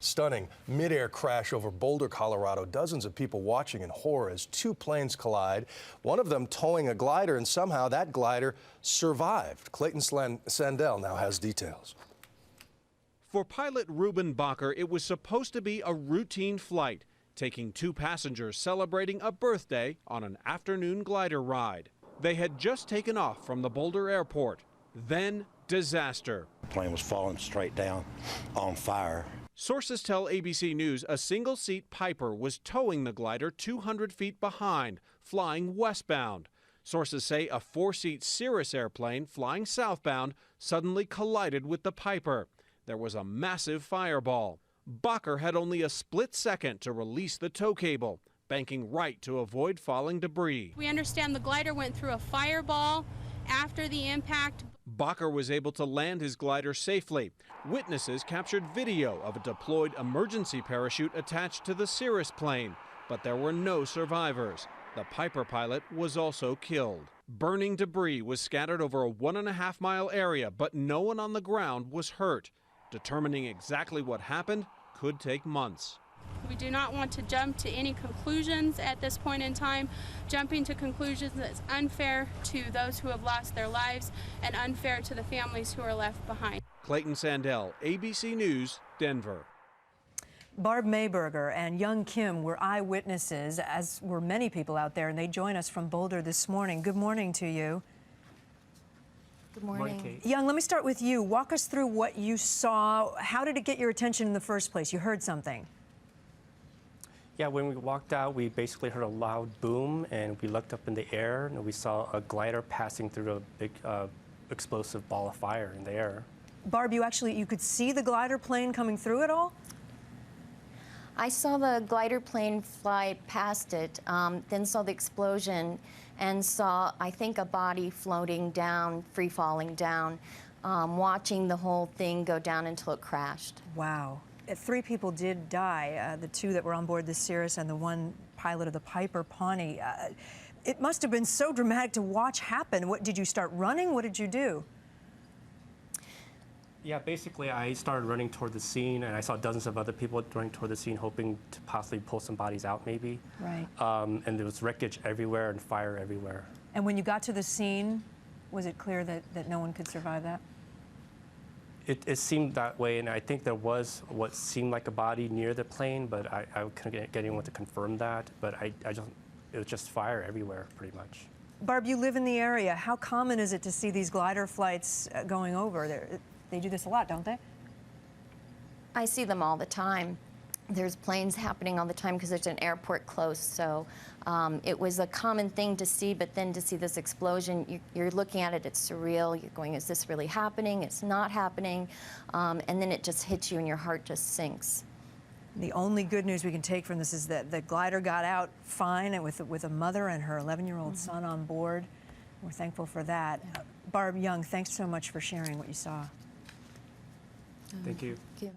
Stunning mid-air crash over Boulder, Colorado. Dozens of people watching in horror as two planes collide, one of them towing a glider, and somehow that glider survived. Clayton Sandell now has details. For pilot Ruben Bacher, it was supposed to be a routine flight, taking two passengers celebrating a birthday on an afternoon glider ride. They had just taken off from the Boulder airport. Then, disaster. The plane was falling straight down on fire. Sources tell ABC News a single-seat Piper was towing the glider 200 feet behind, flying westbound. Sources say a four-seat Cirrus airplane flying southbound suddenly collided with the Piper. There was a massive fireball. Bacher had only a split second to release the tow cable, banking right to avoid falling debris. We understand the glider went through a fireball after the impact. Bacher was able to land his glider safely. Witnesses captured video of a deployed emergency parachute attached to the Cirrus plane, but there were no survivors. The Piper pilot was also killed. Burning debris was scattered over a 1.5-mile area, but no one on the ground was hurt. Determining exactly what happened could take months. We do not want to jump to any conclusions at this point in time. Jumping to conclusions that's unfair to those who have lost their lives and unfair to the families who are left behind. Clayton Sandell, ABC News, Denver. Barb Mayberger and young Kim were eyewitnesses, as were many people out there, and they join us from Boulder this morning. Good morning to you. Good morning. Young, let me start with you. Walk us through what you saw. How did it get your attention in the first place? You heard something. Yeah, when we walked out, we basically heard a loud boom, and we looked up in the air, and we saw a glider passing through a big explosive ball of fire in the air. Barb, you could see the glider plane coming through it all? I saw the glider plane fly past it, then saw the explosion, and saw, I think, a body floating down, free-falling down, watching the whole thing go down until it crashed. Wow. 3 people did die, the 2 that were on board the Cirrus and the 1 pilot of the Piper Pawnee. It must have been so dramatic to watch happen. What, did you start running? What did you do? Yeah, basically, I started running toward the scene, and I saw dozens of other people running toward the scene, hoping to possibly pull some bodies out, maybe. Right. And there was wreckage everywhere and fire everywhere. And when you got to the scene, was it clear that no one could survive that? It seemed that way, and I think there was what seemed like a body near the plane, but I couldn't get anyone to confirm that. But it was just fire everywhere, pretty much. Barb, you live in the area. How common is it to see these glider flights going over? They do this a lot, don't they? I see them all the time. There's planes happening all the time because there's an airport close, so it was a common thing to see, but then to see this explosion, you're looking at it, it's surreal, you're going, is this really happening? It's not happening, and then it just hits you and your heart just sinks. The only good news we can take from this is that the glider got out fine and with a mother and her 11-year-old son on board. We're thankful for that. Barb Young, thanks so much for sharing what you saw. Thank you. Thank you.